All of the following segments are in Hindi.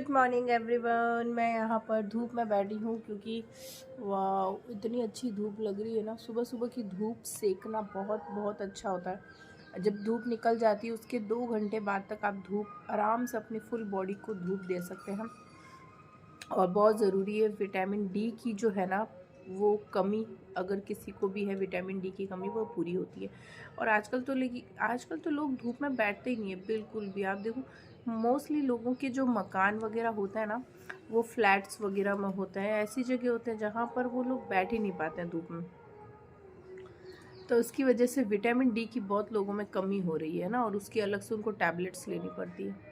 Good morning everyone. मैं यहाँ पर धूप में बैठी हूँ क्योंकि वाह इतनी अच्छी धूप लग रही है ना। सुबह सुबह की धूप सेकना बहुत बहुत अच्छा होता है। जब धूप निकल जाती है उसके 2 घंटे बाद तक आप धूप आराम से अपनी फुल बॉडी को धूप दे सकते हैं। और बहुत ज़रूरी है विटामिन डी की जो है ना वो कमी, अगर किसी को भी है विटामिन डी की कमी वो पूरी होती है। और आजकल तो लोग धूप में बैठते ही नहीं है बिल्कुल भी। आप देखो मोस्टली लोगों के जो मकान वगैरह होता है ना वो फ्लैट्स वगैरह में होते हैं, ऐसी जगह होते हैं जहाँ पर वो लोग बैठ ही नहीं पाते हैं धूप में। तो उसकी वजह से विटामिन डी की बहुत लोगों में कमी हो रही है ना, और उसकी अलग से उनको टैबलेट्स लेनी पड़ती है।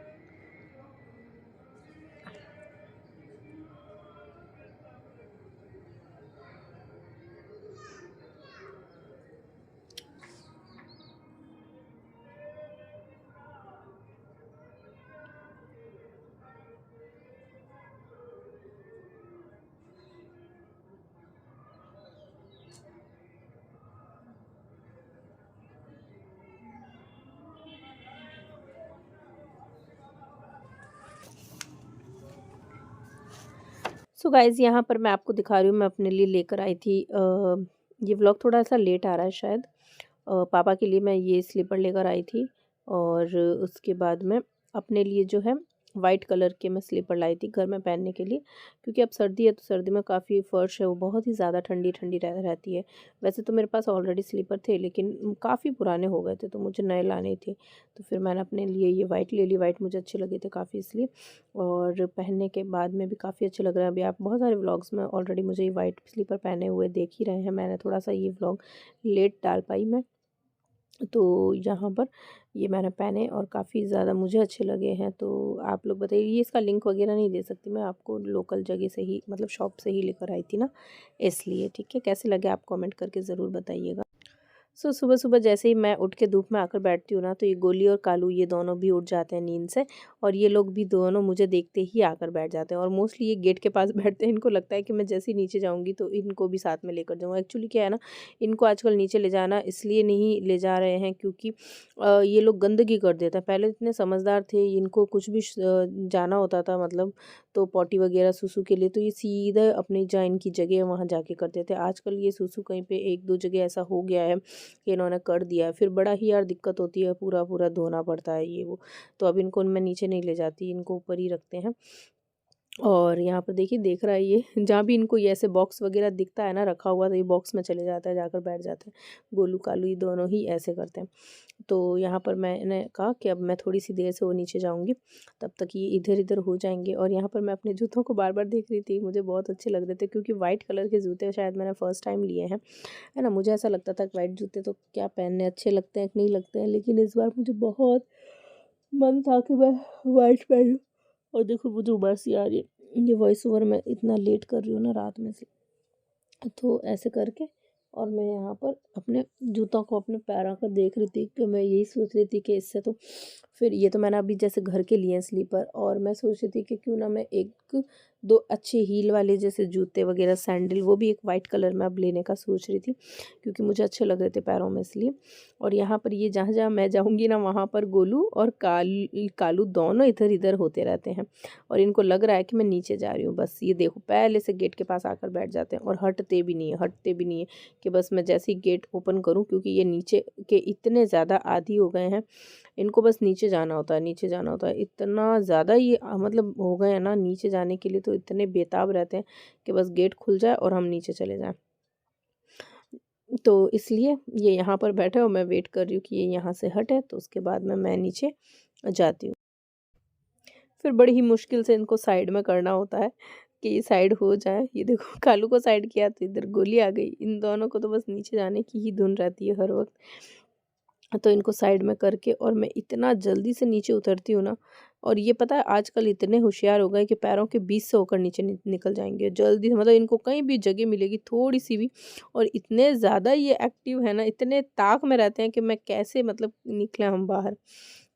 सो गाइज़ यहाँ पर मैं आपको दिखा रही हूँ, मैं अपने लिए लेकर आई थी ये व्लॉग थोड़ा सा लेट आ रहा है शायद। पापा के लिए मैं ये स्लीपर लेकर आई थी, और उसके बाद में अपने लिए जो है वाइट कलर के मैं स्लीपर लाई थी घर में पहनने के लिए, क्योंकि अब सर्दी है तो सर्दी में काफ़ी फ़र्श है वो बहुत ही ज़्यादा ठंडी ठंडी रहती है। वैसे तो मेरे पास ऑलरेडी स्लीपर थे लेकिन काफ़ी पुराने हो गए थे तो मुझे नए लाने थे। तो फिर मैंने अपने लिए ये वाइट ले ली, वाइट मुझे अच्छे लगे थे काफ़ी इसलिए। और पहनने के बाद में भी काफ़ी अच्छे लग रहे हैं। अभी आप बहुत सारे व्लॉग्स में ऑलरेडी मुझे ये वाइट स्लीपर पहने हुए देख ही रहे हैं। मैंने थोड़ा सा ये व्लॉग लेट डाल पाई मैं। तो यहाँ पर ये मैंने पहने और काफ़ी ज़्यादा मुझे अच्छे लगे हैं। तो आप लोग बताइए, ये इसका लिंक वगैरह नहीं दे सकती मैं आपको, लोकल जगह से ही मतलब शॉप से ही लेकर आई थी ना, इसलिए। ठीक है, कैसे लगे आप कमेंट करके ज़रूर बताइएगा। सुबह-सुबह जैसे ही मैं उठ के धूप में आकर बैठती हूँ ना, तो ये गोली और कालू ये दोनों भी उठ जाते हैं नींद से, और ये लोग भी दोनों मुझे देखते ही आकर बैठ जाते हैं। और मोस्टली ये गेट के पास बैठते हैं, इनको लगता है कि मैं जैसे ही नीचे जाऊँगी तो इनको भी साथ में लेकर जाऊँ। एक्चुअली क्या है ना, इनको आजकल नीचे ले जाना इसलिए नहीं ले जा रहे हैं क्योंकि ये लोग गंदगी कर देते हैं। पहले इतने समझदार थे, इनको कुछ भी जाना होता था मतलब तो पॉटी वगैरह सुसु के लिए, तो ये सीधा अपनी जहाँ इनकी जगह है वहाँ जाके करते थे। आजकल ये सुसु कहीं पे 1-2 जगह ऐसा हो गया है कि इन्होंने कर दिया है, फिर बड़ा ही यार दिक्कत होती है, पूरा-पूरा धोना पड़ता है ये वो। तो अब इनको मैं नीचे नहीं ले जाती, इनको ऊपर ही रखते हैं। और यहाँ पर देखिए देख रहा है ये जहाँ भी इनको ये ऐसे बॉक्स वगैरह दिखता है ना रखा हुआ, तो ये बॉक्स में चले जाता है, जाकर बैठ जाता है। गोलू कालू ये दोनों ही ऐसे करते हैं। तो यहाँ पर मैंने कहा कि अब मैं थोड़ी सी देर से वो नीचे जाऊँगी, तब तक ये इधर-इधर हो जाएँगे। और यहाँ पर मैं अपने जूतों को बार-बार देख रही थी, मुझे बहुत अच्छे लग रहे थे क्योंकि वाइट कलर के जूते शायद मैंने फर्स्ट टाइम लिए हैं, है ना। मुझे ऐसा लगता था कि वाइट जूते तो क्या पहनने, अच्छे लगते हैं कि नहीं लगते हैं, लेकिन इस बार मुझे बहुत मन था कि मैं वाइट पहनूँ। और देखो मुझे उबासी आ रही है, ये वॉइस ओवर मैं इतना लेट कर रही हूँ ना रात में से, तो ऐसे करके। और मैं यहाँ पर अपने जूतों को अपने पैरों का देख रही थी कि मैं यही सोच रही थी कि इससे तो फिर ये तो मैंने अभी जैसे घर के लिए हैं स्लीपर, और मैं सोच रही थी कि क्यों ना मैं 1-2 अच्छे हील वाले जैसे जूते वगैरह सैंडल वो भी एक वाइट कलर में अब लेने का सोच रही थी, क्योंकि मुझे अच्छे लग रहे थे पैरों में इसलिए। और यहाँ पर ये जहाँ जहाँ मैं जाऊँगी ना वहाँ पर गोलू और कालू दोनों इधर इधर होते रहते हैं, और इनको लग रहा है कि मैं नीचे जा रही हूँ। बस ये देखो पहले से गेट के पास आकर बैठ जाते हैं और हटते भी नहीं है कि बस मैं जैसे ही गेट ओपन करूँ, क्योंकि ये नीचे के इतने ज़्यादा आदी हो गए हैं, इनको बस नीचे जाना होता है, नीचे जाना होता है। इतना ज़्यादा ये मतलब हो गए हैं ना नीचे जाने के लिए, तो इतने बेताब रहते हैं कि बस गेट खुल जाए और हम नीचे चले जाएँ। तो इसलिए ये यहाँ पर बैठे और मैं वेट कर रही हूँ कि ये यहाँ से हटे, तो उसके बाद में मैं नीचे जाती हूँ। फिर बड़ी ही मुश्किल से इनको साइड में करना होता है कि ये साइड हो जाए। ये देखो कालू को साइड किया तो इधर गोली आ गई। इन दोनों को तो बस नीचे जाने की ही धुन रहती है हर वक़्त। तो इनको साइड में करके और मैं इतना जल्दी से नीचे उतरती हूँ ना, और ये पता है आजकल इतने होशियार हो गए कि पैरों के बीच से होकर नीचे निकल जाएंगे जल्दी से, मतलब इनको कहीं भी जगह मिलेगी थोड़ी सी भी। और इतने ज़्यादा ये एक्टिव है ना, इतने ताक में रहते हैं कि मैं कैसे मतलब निकले हम बाहर,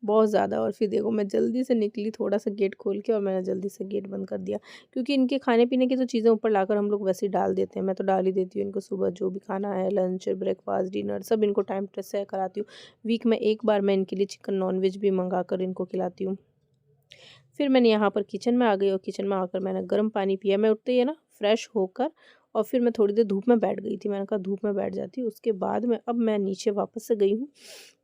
बहुत ज़्यादा। और फिर देखो मैं जल्दी से निकली थोड़ा सा गेट खोल के, और मैंने जल्दी से गेट बंद कर दिया, क्योंकि इनके खाने पीने की तो चीज़ें ऊपर लाकर हम लोग वैसे ही डाल देते हैं। मैं तो डाल ही देती हूँ इनको सुबह जो भी खाना है, लंच ब्रेकफास्ट डिनर सब इनको टाइम से कराती हूँ। वीक में 1 बार मैं इनके लिए चिकन नॉनवेज भी मंगा कर इनको खिलाती हूँ। फिर मैंने यहाँ पर किचन में आ गई और किचन में आकर मैंने गर्म पानी पिया। मैं उठते ही है ना फ्रेश होकर और फिर मैं थोड़ी देर धूप में बैठ गई थी। मैंने कहा धूप में बैठ जाती हूँ, उसके बाद में अब मैं नीचे वापस से गई हूँ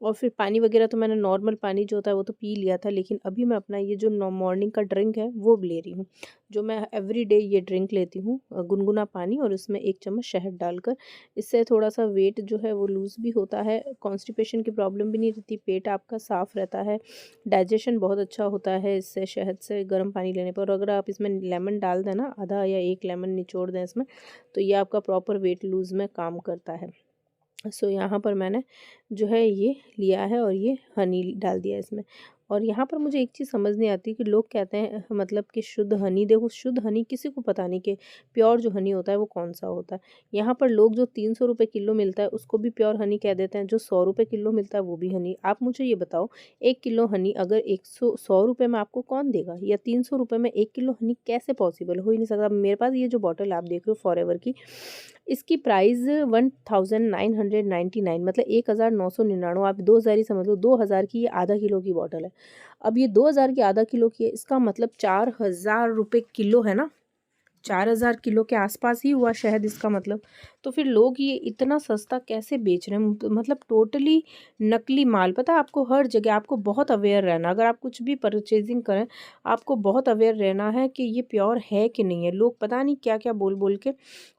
और फिर पानी वगैरह तो मैंने नॉर्मल पानी जो होता है वो तो पी लिया था, लेकिन अभी मैं अपना ये जो मॉर्निंग का ड्रिंक है वो ले रही हूँ, जो मैं एवरीडे ये ड्रिंक लेती हूँ, गुनगुना पानी और उसमें 1 चम्मच शहद डालकर। इससे थोड़ा सा वेट जो है वो लूज़ भी होता है, कॉन्स्टिपेशन की प्रॉब्लम भी नहीं रहती, पेट आपका साफ़ रहता है, डाइजेशन बहुत अच्छा होता है इससे, शहद से गर्म पानी लेने पर। और अगर आप इसमें लेमन डाल दें ना, आधा या 1 लेमन निचोड़ दें इसमें, तो ये आपका प्रॉपर वेट लूज़ में काम करता है। सो यहाँ पर मैंने जो है ये लिया है और ये हनी डाल दिया इसमें। और यहाँ पर मुझे एक चीज़ समझ नहीं आती कि लोग कहते हैं मतलब कि शुद्ध हनी, देखो शुद्ध हनी किसी को पता नहीं कि प्योर जो हनी होता है वो कौन सा होता है। यहाँ पर लोग जो 300 रुपये किलो मिलता है उसको भी प्योर हनी कह देते हैं, जो 100 रुपये किलो मिलता है वो भी हनी। आप मुझे ये बताओ, 1 किलो हनी अगर 100 रुपये में आपको कौन देगा, या 300 रुपये में 1 किलो हनी कैसे पॉसिबल, हो ही नहीं सकता। मेरे पास ये जो बॉटल आप देख रहे हो फॉरएवर की, इसकी प्राइस 1999, मतलब 1999, आप 2000 ही समझ लो, 2000 की ये आधा किलो की बॉटल है। अब ये 2000 की आधा किलो की है, इसका मतलब 4000 रुपये किलो है ना, 4000 किलो के आसपास ही हुआ शहद इसका मतलब। तो फिर लोग ये इतना सस्ता कैसे बेच रहे हैं, मतलब टोटली नकली माल। पता है आपको, हर जगह आपको बहुत अवेयर रहना, अगर आप कुछ भी परचेजिंग करें आपको बहुत अवेयर रहना है कि ये प्योर है कि नहीं है। लोग पता नहीं क्या क्या बोल बोल के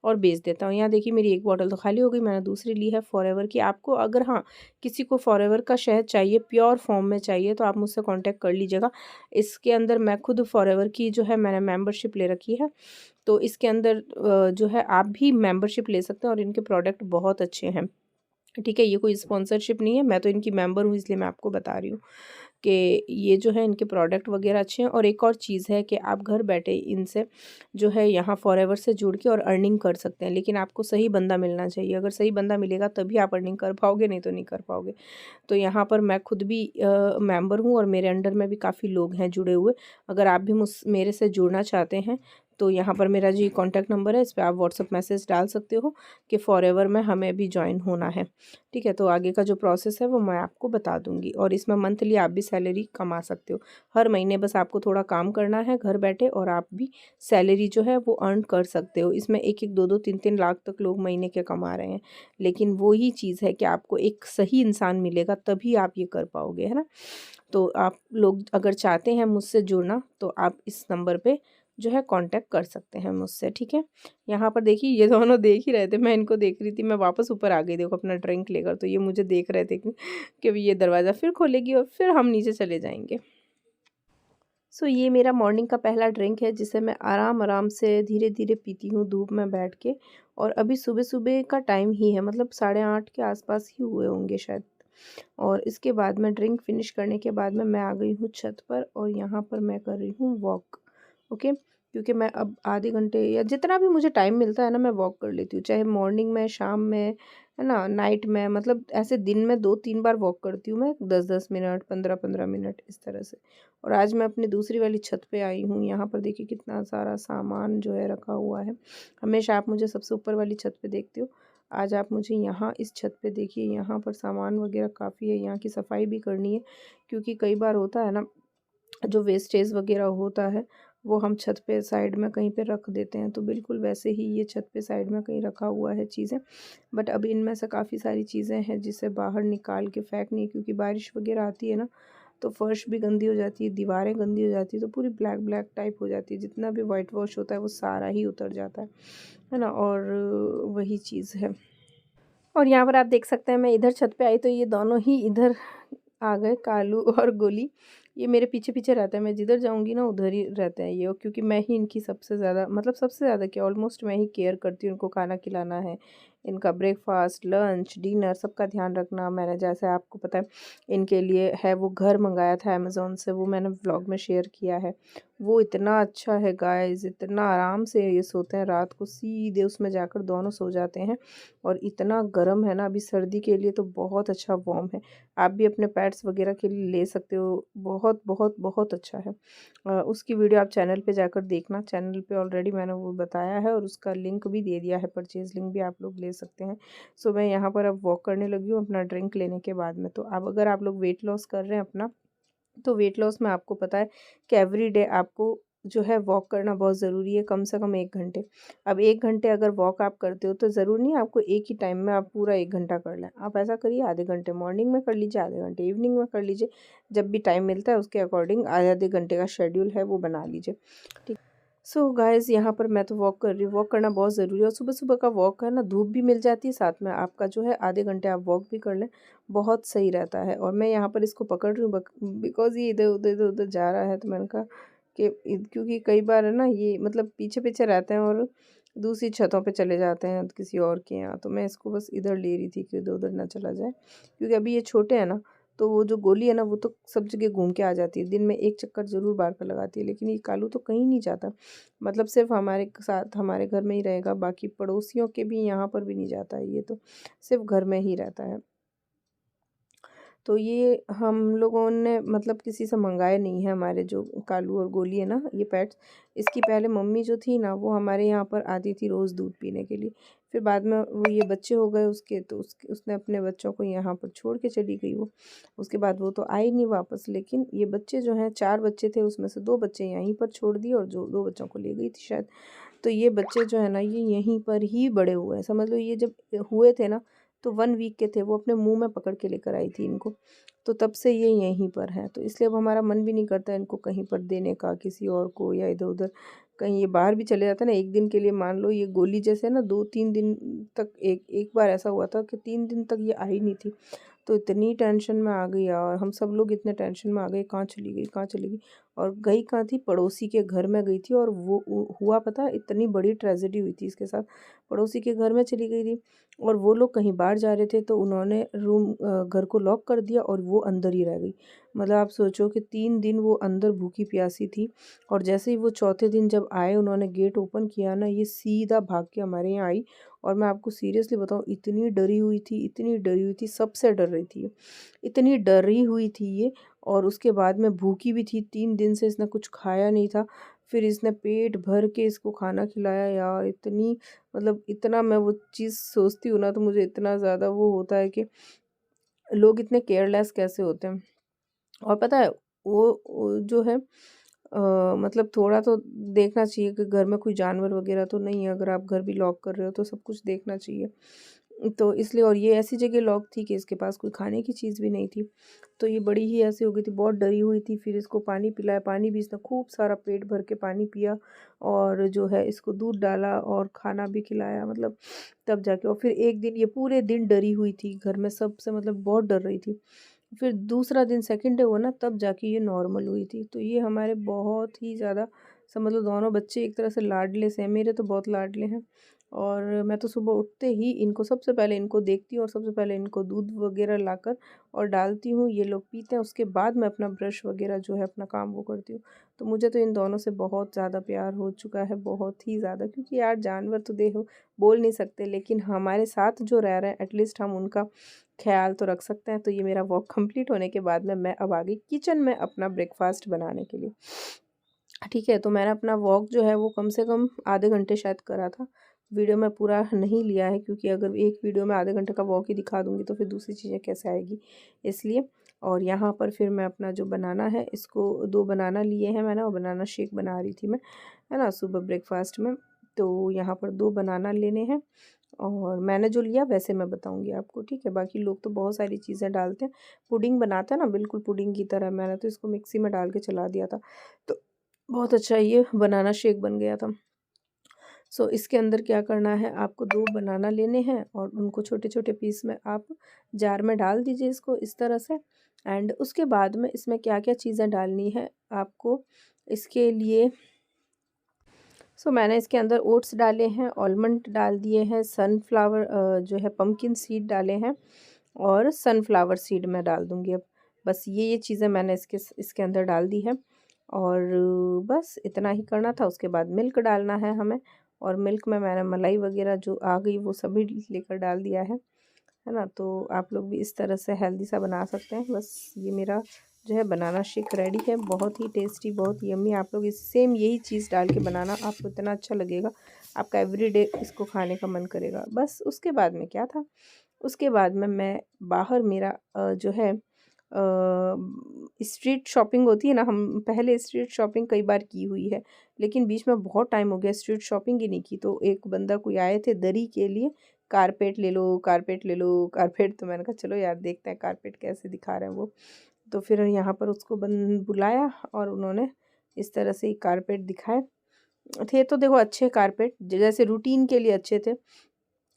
और बेच देता हूँ। यहाँ देखिए मेरी एक बॉटल तो खाली हो गई, मैंने दूसरी ली है फॉरएवर की। आपको अगर हाँ किसी को फॉरएवर का शहद चाहिए, प्योर फॉर्म में चाहिए, तो आप मुझसे कॉन्टैक्ट कर लीजिएगा। इसके अंदर मैं खुद फॉरएवर की जो है मैंने मेम्बरशिप ले रखी है, तो इसके अंदर जो है आप भी मेंबरशिप ले सकते हैं और इनके प्रोडक्ट बहुत अच्छे हैं। ठीक है, ये कोई स्पॉन्सरशिप नहीं है, मैं तो इनकी मेंबर हूँ इसलिए मैं आपको बता रही हूँ कि ये जो है इनके प्रोडक्ट वगैरह अच्छे हैं। और एक और चीज़ है कि आप घर बैठे इनसे जो है यहाँ फॉरएवर से जुड़ के और अर्निंग कर सकते हैं, लेकिन आपको सही बंदा मिलना चाहिए। अगर सही बंदा मिलेगा तभी आप अर्निंग कर पाओगे, नहीं तो नहीं कर पाओगे। तो यहाँ पर मैं खुद भी मेंबर हूँ और मेरे अंडर में भी काफ़ी लोग हैं जुड़े हुए। अगर आप भी मेरे से जुड़ना चाहते हैं तो यहाँ पर मेरा जी कॉन्टैक्ट नंबर है, इस पे आप व्हाट्सअप मैसेज डाल सकते हो कि फॉरएवर में हमें भी ज्वाइन होना है। ठीक है, तो आगे का जो प्रोसेस है वो मैं आपको बता दूँगी। और इसमें मंथली आप भी सैलरी कमा सकते हो, हर महीने बस आपको थोड़ा काम करना है घर बैठे और आप भी सैलरी जो है वो अर्न कर सकते हो। इसमें 1-1, 2-2, 3-3 लाख तक लोग महीने के कमा रहे हैं, लेकिन वो ही चीज़ है कि आपको एक सही इंसान मिलेगा तभी आप ये कर पाओगे, है ना। तो आप लोग अगर चाहते हैं मुझसे जुड़ना तो आप इस नंबर पे जो है कांटेक्ट कर सकते हैं मुझसे। ठीक है, यहाँ पर देखिए ये दोनों देख ही रहे थे, मैं इनको देख रही थी, मैं वापस ऊपर आ गई देखो अपना ड्रिंक लेकर, तो ये मुझे देख रहे थे कि ये दरवाज़ा फिर खोलेगी और फिर हम नीचे चले जाएंगे। सो ये मेरा मॉर्निंग का पहला ड्रिंक है जिसे मैं आराम आराम से धीरे धीरे पीती हूँ धूप में बैठ के। और अभी सुबह सुबह का टाइम ही है, मतलब 8:30 के आसपास ही हुए होंगे शायद। और इसके बाद मैं ड्रिंक फिनिश करने के बाद में मैं आ गई हूँ छत पर और यहाँ पर मैं कर रही हूँ वॉक। ओके, क्योंकि मैं अब आधे घंटे या जितना भी मुझे टाइम मिलता है ना मैं वॉक कर लेती हूँ, चाहे मॉर्निंग में, शाम में, है ना, नाइट में, मतलब ऐसे दिन में 2-3 बार वॉक करती हूँ मैं, 10-10 मिनट, 15-15 मिनट इस तरह से। और आज मैं अपनी दूसरी वाली छत पे आई हूँ, यहाँ पर देखिए कितना सारा सामान जो है रखा हुआ है। हमेशा आप मुझे सबसे ऊपर वाली छत पे देखते हो, आज आप मुझे यहाँ इस छत पे देखिए, यहाँ पर सामान वगैरह काफ़ी है। यहाँ की सफाई भी करनी है क्योंकि कई बार होता है ना जो वेस्टेज वगैरह होता है वो हम छत पे साइड में कहीं पे रख देते हैं, तो बिल्कुल वैसे ही ये छत पे साइड में कहीं रखा हुआ है चीज़ें। बट अब इनमें से काफ़ी सारी चीज़ें हैं जिसे बाहर निकाल के फेंकनी है, क्योंकि बारिश वगैरह आती है ना तो फर्श भी गंदी हो जाती है, दीवारें गंदी हो जाती है, तो पूरी ब्लैक ब्लैक टाइप हो जाती है, जितना भी वाइट वॉश होता है वो सारा ही उतर जाता है ना। और वही चीज़ है। और यहाँ पर आप देख सकते हैं मैं इधर छत पे आई तो ये दोनों ही इधर आ गए, कालू और गोली। ये मेरे पीछे पीछे रहते हैं, मैं जिधर जाऊंगी ना उधर ही रहते हैं ये। और क्योंकि मैं ही इनकी सबसे ज़्यादा, मतलब सबसे ज़्यादा क्या, ऑलमोस्ट मैं ही केयर करती हूँ। इनको खाना खिलाना है, इनका ब्रेकफास्ट, लंच, डिनर, सबका ध्यान रखना। मैंने जैसे आपको पता है इनके लिए है वो घर मंगाया था अमेज़ोन से, वो मैंने व्लॉग में शेयर किया है। वो इतना अच्छा है गाइस, इतना आराम से ये सोते हैं, रात को सीधे उसमें जाकर दोनों सो जाते हैं। और इतना गर्म है ना अभी सर्दी के लिए, तो बहुत अच्छा वार्म है। आप भी अपने पेट्स वगैरह के लिए ले सकते हो, बहुत बहुत बहुत अच्छा है। उसकी वीडियो आप चैनल पे जाकर देखना, चैनल पे ऑलरेडी मैंने वो बताया है और उसका लिंक भी दे दिया है, परचेज़ लिंक भी आप लोग ले सकते हैं। सो मैं यहाँ पर अब वॉक करने लगी हूँ अपना ड्रिंक लेने के बाद में। तो अब अगर आप लोग वेट लॉस कर रहे हैं अपना, तो वेट लॉस में आपको पता है कि एवरीडे आपको जो है वॉक करना बहुत ज़रूरी है, कम से कम 1 घंटे। अब 1 घंटे अगर वॉक आप करते हो तो ज़रूरी नहीं है आपको एक ही टाइम में आप पूरा 1 घंटा कर लें। आप ऐसा करिए, आधे घंटे मॉर्निंग में कर लीजिए, आधे घंटे इवनिंग में कर लीजिए। जब भी टाइम मिलता है उसके अकॉर्डिंग आधे आधे घंटे का शेड्यूल है वो बना लीजिए। ठीक। सो गाइज़, यहाँ पर मैं तो वॉक कर रही हूँ। वॉक करना बहुत ज़रूरी है और सुबह-सुबह का वॉक है ना, धूप भी मिल जाती है, साथ में आपका जो है आधे घंटे आप वॉक भी कर लें, बहुत सही रहता है। और मैं यहाँ पर इसको पकड़ रही हूँ बिकॉज़ ये इधर-उधर इधर-उधर जा रहा है, तो मैंने कहा कि क्योंकि कई बार है ना ये मतलब पीछे-पीछे रहते हैं और दूसरी छतों पे चले जाते हैं किसी और के यहाँ, तो मैं इसको बस इधर ले रही थी कि इधर-उधर ना चला जाए। क्योंकि अभी ये छोटे हैं ना, तो वो जो गोली है ना वो तो सब जगह घूम के आ जाती है। दिन में 1 चक्कर ज़रूर बाहर का लगाती है, लेकिन ये कालू तो कहीं नहीं जाता। मतलब सिर्फ़ हमारे साथ हमारे घर में ही रहेगा, बाकी पड़ोसियों के भी यहाँ पर भी नहीं जाता है, ये तो सिर्फ़ घर में ही रहता है। तो ये हम लोगों ने मतलब किसी से मंगाए नहीं है, हमारे जो कालू और गोली है ना ये पेट्स। इसकी पहले मम्मी जो थी ना वो हमारे यहाँ पर आती थी रोज़ दूध पीने के लिए। फिर बाद में वो ये बच्चे हो गए उसके, तो उसने अपने बच्चों को यहाँ पर छोड़ के चली गई वो। उसके बाद वो तो आई नहीं वापस, लेकिन ये बच्चे जो हैं 4 बच्चे थे, उसमें से 2 बच्चे यहीं पर छोड़ दिए और जो 2 बच्चों को ले गई थी शायद। तो ये बच्चे जो है ना ये यहीं पर ही बड़े हुए हैं। समझ लो ये जब हुए थे ना तो 1 वीक के थे, वो अपने मुँह में पकड़ के लेकर आई थी इनको। तो तब से ये यहीं पर हैं। तो इसलिए अब हमारा मन भी नहीं करता इनको कहीं पर देने का किसी और को, या इधर-उधर कहीं ये बाहर भी चले जाते हैं ना 1 दिन के लिए, मान लो ये गोली जैसे है ना 2-3 दिन तक, एक एक बार ऐसा हुआ था कि 3 दिन तक ये आई नहीं थी। तो इतनी टेंशन में आ गई यार, हम सब लोग इतने टेंशन में आ गए, कहाँ चली गई, कहाँ चली गई? और गई कहाँ थी, पड़ोसी के घर में गई थी। और वो हुआ पता है, इतनी बड़ी ट्रेजेडी हुई थी इसके साथ। पड़ोसी के घर में चली गई थी और वो लोग कहीं बाहर जा रहे थे, तो उन्होंने घर को लॉक कर दिया और वो अंदर ही रह गई। मतलब आप सोचो कि 3 दिन वो अंदर भूखी प्यासी थी। और जैसे ही वो चौथे दिन जब आए, उन्होंने गेट ओपन किया ना, ये सीधा भाग के हमारे यहाँ आई। और मैं आपको सीरियसली बताऊँ, इतनी डरी हुई थी, इतनी डरी हुई थी, सबसे डर रही थी ये। इतनी डरी हुई थी ये। और उसके बाद में भूखी भी थी, 3 दिन से इसने कुछ खाया नहीं था। फिर इसने पेट भर के इसको खाना खिलाया यार, इतनी मतलब इतना मैं वो चीज़ सोचती हूँ ना तो मुझे इतना ज़्यादा वो होता है कि लोग इतने केयरलेस कैसे होते हैं। और पता है वो जो है मतलब थोड़ा तो देखना चाहिए कि घर में कोई जानवर वगैरह तो नहीं है। अगर आप घर भी लॉक कर रहे हो तो सब कुछ देखना चाहिए। तो इसलिए, और ये ऐसी जगह लॉक थी कि इसके पास कोई खाने की चीज़ भी नहीं थी। तो ये बड़ी ही ऐसी हो गई थी, बहुत डरी हुई थी। फिर इसको पानी पिलाया, पानी भी इसने खूब सारा पेट भर के पानी पिया। और जो है इसको दूध डाला और खाना भी खिलाया, मतलब तब जाके। और फिर एक दिन ये पूरे दिन डरी हुई थी, घर में सबसे मतलब बहुत डर रही थी। फिर दूसरा दिन सेकंड डे हुआ ना, तब जाके ये नॉर्मल हुई थी। तो ये हमारे बहुत ही ज़्यादा समझ लो, दोनों बच्चे एक तरह से लाडले से हैं, मेरे तो बहुत लाडले हैं। और मैं तो सुबह उठते ही इनको सबसे पहले इनको देखती हूँ और सबसे पहले इनको दूध वगैरह लाकर और डालती हूँ, ये लोग पीते हैं। उसके बाद मैं अपना ब्रश वगैरह जो है अपना काम वो करती हूँ। तो मुझे तो इन दोनों से बहुत ज़्यादा प्यार हो चुका है, बहुत ही ज़्यादा। क्योंकि यार जानवर तो देखो बोल नहीं सकते, लेकिन हमारे साथ जो रह रहे हैं एटलीस्ट हम उनका ख़्याल तो रख सकते हैं। तो ये मेरा वॉक कंप्लीट होने के बाद में मैं अब आ गई किचन में अपना ब्रेकफ़ास्ट बनाने के लिए। ठीक है, तो मैंने अपना वॉक जो है वो कम से कम आधे घंटे शायद करा था। वीडियो में पूरा नहीं लिया है, क्योंकि अगर एक वीडियो में आधे घंटे का वॉक ही दिखा दूँगी तो फिर दूसरी चीज़ें कैसे आएगी, इसलिए। और यहाँ पर फिर मैं अपना जो बनाना है, इसको 2 बनाना लिए हैं मैंने और बनाना शेक बना रही थी मैं, है ना, सुबह ब्रेकफ़ास्ट में। तो यहाँ पर 2 बनाना लेने हैं और मैंने जो लिया वैसे मैं बताऊँगी आपको, ठीक है? बाकी लोग तो बहुत सारी चीज़ें डालते हैं, पुडिंग बनाते हैं ना बिल्कुल पुडिंग की तरह, मैंने तो इसको मिक्सी में डाल के चला दिया था। तो बहुत अच्छा ये बनाना शेक बन गया था। सो इसके अंदर क्या करना है, आपको 2 बनाना लेने हैं और उनको छोटे-छोटे पीस में आप जार में डाल दीजिए इसको इस तरह से। एंड उसके बाद में इसमें क्या-क्या चीज़ें डालनी है आपको, इसके लिए मैंने इसके अंदर ओट्स डाले हैं, आलमंड डाल दिए हैं, सनफ्लावर जो है पम्पकिन सीड डाले हैं और सनफ्लावर सीड मैं डाल दूँगी अब। बस ये चीज़ें मैंने इसके अंदर डाल दी है। और बस इतना ही करना था। उसके बाद मिल्क डालना है हमें, और मिल्क में मैंने मलाई वगैरह जो आ गई वो सभी लेकर डाल दिया है ना? तो आप लोग भी इस तरह से हेल्दी सा बना सकते हैं। बस ये मेरा जो है बनाना शेक रेडी है, बहुत ही टेस्टी, बहुत यम्मी। आप लोग इस सेम यही चीज़ डाल के बनाना, आपको इतना अच्छा लगेगा, आपका एवरीडे इसको खाने का मन करेगा। बस उसके बाद में क्या था, उसके बाद में मैं बाहर मेरा जो है स्ट्रीट शॉपिंग होती है ना, हम पहले स्ट्रीट शॉपिंग कई बार की हुई है, लेकिन बीच में बहुत टाइम हो गया स्ट्रीट शॉपिंग ही नहीं की। तो एक बंदा कोई आए थे दरी के लिए, कारपेट ले लो, कारपेट ले लो, कारपेट। तो मैंने कहा चलो यार देखते हैं कारपेट कैसे दिखा रहे हैं वो। तो फिर यहाँ पर उसको बुलाया और उन्होंने इस तरह से कारपेट दिखाए थे। तो देखो अच्छे कारपेट जैसे रूटीन के लिए अच्छे थे,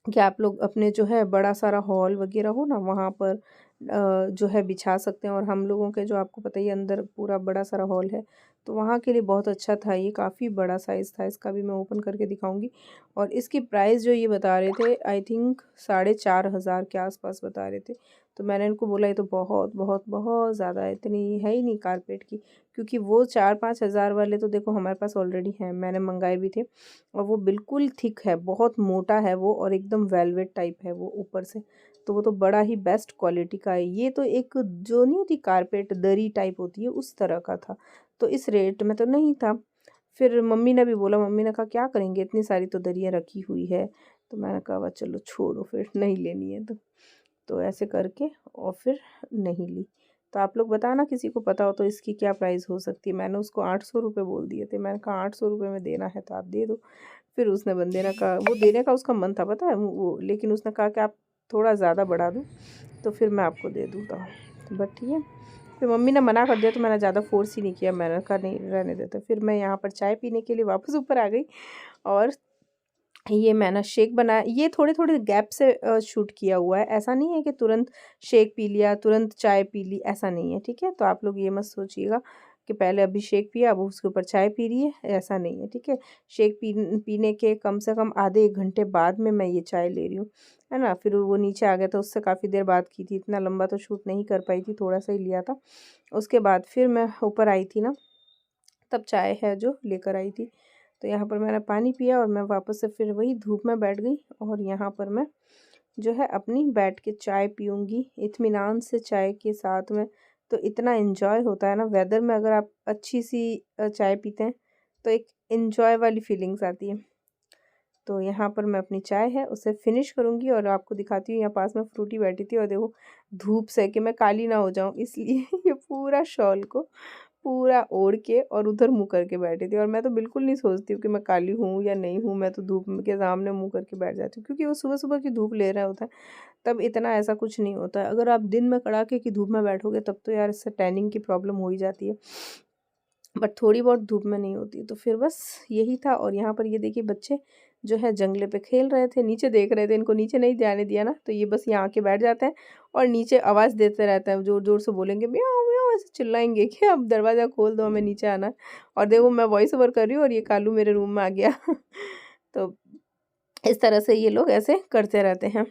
कि आप लोग अपने जो है बड़ा सारा हॉल वगैरह हो ना, वहाँ पर जो है बिछा सकते हैं। और हम लोगों के जो आपको पता ही है, अंदर पूरा बड़ा सारा हॉल है, तो वहाँ के लिए बहुत अच्छा था। ये काफ़ी बड़ा साइज़ था इसका, भी मैं ओपन करके दिखाऊंगी। और इसकी प्राइस जो ये बता रहे थे, आई थिंक 4,500 के आसपास बता रहे थे। तो मैंने इनको बोला ये तो बहुत बहुत बहुत ज़्यादा है, इतनी है ही नहीं कारपेट की। क्योंकि वो 4-5 हज़ार वाले तो देखो हमारे पास ऑलरेडी हैं, मैंने मंगाए भी थे। और वो बिल्कुल थिक है, बहुत मोटा है वो, और एकदम वेलवेट टाइप है वो ऊपर से। तो वो तो बड़ा ही बेस्ट क्वालिटी का है। ये तो एक जो नहीं होती कारपेट दरी टाइप होती है, उस तरह का था। तो इस रेट में तो नहीं था। फिर मम्मी ने भी बोला, मम्मी ने कहा क्या करेंगे, इतनी सारी तो दरियाँ रखी हुई है। तो मैंने कहा "वाह, चलो छोड़ो फिर, नहीं लेनी है तो ऐसे करके और फिर नहीं ली। तो आप लोग बताना किसी को पता हो तो इसकी क्या प्राइस हो सकती है। मैंने उसको 800 रुपये बोल दिए थे। मैंने कहा 800 रुपये में देना है तो आप दे दो। फिर उसने बंदे ने कहा, वो देने का उसका मन था पता है वो, लेकिन उसने कहा कि आप थोड़ा ज़्यादा बढ़ा दूँ तो फिर मैं आपको दे दूँगा। बट ठीक है, फिर मम्मी ने मना कर दिया तो मैंने ज़्यादा फोर्स ही नहीं किया। मैंने कहा नहीं रहने देते। फिर मैं यहाँ पर चाय पीने के लिए वापस ऊपर आ गई। और ये मैंने शेक बनाया, ये थोड़े थोड़े गैप से शूट किया हुआ है। ऐसा नहीं है कि तुरंत शेक पी लिया तुरंत चाय पी ली, ऐसा नहीं है, ठीक है। तो आप लोग ये मत सोचिएगा कि पहले अभी शेक पिया अब उसके ऊपर चाय पी रही है, ऐसा नहीं है, ठीक है। शेक पीने के कम से कम आधे 1 घंटे बाद में मैं ये चाय ले रही हूँ, है ना। फिर वो नीचे आ गया था, उससे काफ़ी देर बात की थी, इतना लंबा तो शूट नहीं कर पाई थी, थोड़ा सा ही लिया था। उसके बाद फिर मैं ऊपर आई थी ना, तब चाय है जो लेकर आई थी। तो यहाँ पर मैंने पानी पिया और मैं वापस से फिर वही धूप में बैठ गई। और यहाँ पर मैं जो है अपनी बैठ के चाय पीऊँगी इत्मीनान से चाय के साथ में। तो इतना एन्जॉय होता है ना वेदर में, अगर आप अच्छी सी चाय पीते हैं तो एक एन्जॉय वाली फीलिंग्स आती है। तो यहाँ पर मैं अपनी चाय है उसे फिनिश करूँगी और आपको दिखाती हूँ। यहाँ पास में फ्रूटी बैठी थी और देखो धूप से कि मैं काली ना हो जाऊँ इसलिए ये पूरा शॉल को पूरा ओढ़ के और उधर मुँह करके बैठी थी। और मैं तो बिल्कुल नहीं सोचती हूँ कि मैं काली हूँ या नहीं हूँ, मैं तो धूप के सामने मुँह करके बैठ जाती हूँ, क्योंकि वो सुबह-सुबह की धूप ले रहा होता है, तब इतना ऐसा कुछ नहीं होता है। अगर आप दिन में कड़ाके की धूप में बैठोगे तब तो यार इससे टैनिंग की प्रॉब्लम हो ही जाती है। बट थोड़ी बहुत धूप में नहीं होती। तो फिर बस यही था। और यहाँ पर ये देखिए बच्चे जो है जंगले पे खेल रहे थे, नीचे देख रहे थे। इनको नीचे नहीं जाने दिया ना, तो ये बस यहाँ आके बैठ जाते हैं और नीचे आवाज़ देते रहते हैं, ज़ोर-ज़ोर से बोलेंगे म्याऊँ म्याऊँ, ऐसे चिल्लाएँगे कि अब दरवाज़ा खोल दो, हमें नीचे आना है। और देखो मैं वॉइस ओवर कर रही हूँ और ये कालू मेरे रूम में आ गया। तो इस तरह से ये लोग ऐसे करते रहते हैं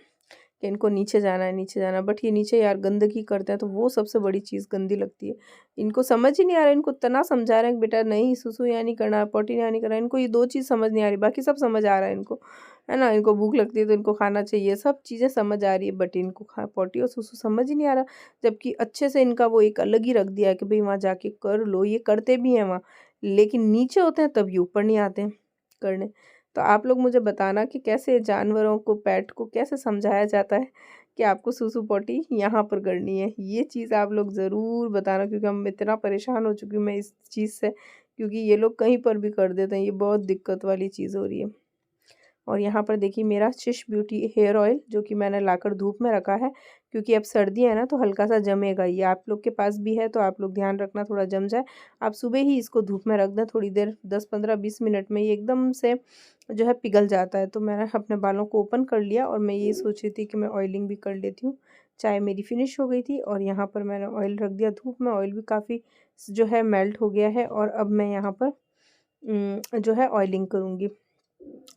कि इनको नीचे जाना है, नीचे जाना है। बट ये नीचे यार गंदगी करते हैं, तो वो सबसे बड़ी चीज़ गंदी लगती है। इनको समझ ही नहीं आ रहा है, इनको इतना समझा रहे हैं कि बेटा नहीं सुसु यहाँ नहीं करना, पॉटी यहाँ नहीं करना। इनको ये 2 चीज़ समझ नहीं आ रही, बाकी सब समझ आ रहा है इनको, है ना। इनको भूख लगती है तो इनको खाना चाहिए, सब चीज़ें समझ आ रही है, बट इनको खा पॉटी और सुसु समझ ही नहीं आ रहा। जबकि अच्छे से इनका वो एक अलग ही रख दिया है कि भई वहाँ जाके कर लो, ये करते भी हैं वहाँ। लेकिन नीचे होते हैं तब ये ऊपर नहीं आते हैं करने। तो आप लोग मुझे बताना कि कैसे जानवरों को, पेट को कैसे समझाया जाता है कि आपको सूसू पॉटी यहाँ पर करनी है। ये चीज़ आप लोग ज़रूर बताना, क्योंकि हम इतना परेशान हो चुकी हूँ मैं इस चीज़ से, क्योंकि ये लोग कहीं पर भी कर देते हैं। ये बहुत दिक्कत वाली चीज़ हो रही है। और यहाँ पर देखिए मेरा शिश ब्यूटी हेयर ऑयल जो कि मैंने लाकर धूप में रखा है, क्योंकि अब सर्दी है ना तो हल्का सा जमेगा। ये आप लोग के पास भी है तो आप लोग ध्यान रखना थोड़ा जम जाए। आप सुबह ही इसको धूप में रख दें थोड़ी देर, 10-15-20 मिनट में ये एकदम से जो है पिघल जाता है। तो मैंने अपने बालों को ओपन कर लिया और मैं ये सोच रही थी कि मैं ऑयलिंग भी कर लेती हूँ। चाय मेरी फिनिश हो गई थी और यहाँ पर मैंने ऑयल रख दिया धूप में। ऑयल भी काफ़ी जो है मेल्ट हो गया है और अब मैं यहाँ पर जो है ऑयलिंग करूँगी।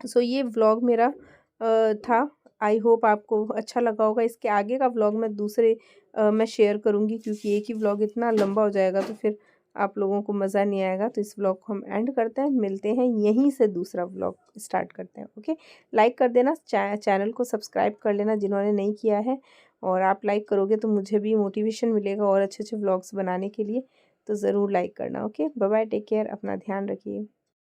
सो ये व्लॉग मेरा था। आई होप आपको अच्छा लगा होगा। इसके आगे का व्लॉग मैं दूसरे मैं शेयर करूँगी, क्योंकि एक ही व्लॉग इतना लंबा हो जाएगा तो फिर आप लोगों को मज़ा नहीं आएगा। तो इस व्लॉग को हम एंड करते हैं, मिलते हैं यहीं से दूसरा व्लॉग स्टार्ट करते हैं। ओके, लाइक कर देना, चैनल को सब्सक्राइब कर लेना जिन्होंने नहीं किया है। और आप लाइक करोगे तो मुझे भी मोटिवेशन मिलेगा और अच्छे अच्छे व्लॉग्स बनाने के लिए। तो ज़रूर लाइक करना। Okay, bye bye, take care, अपना ध्यान रखिए।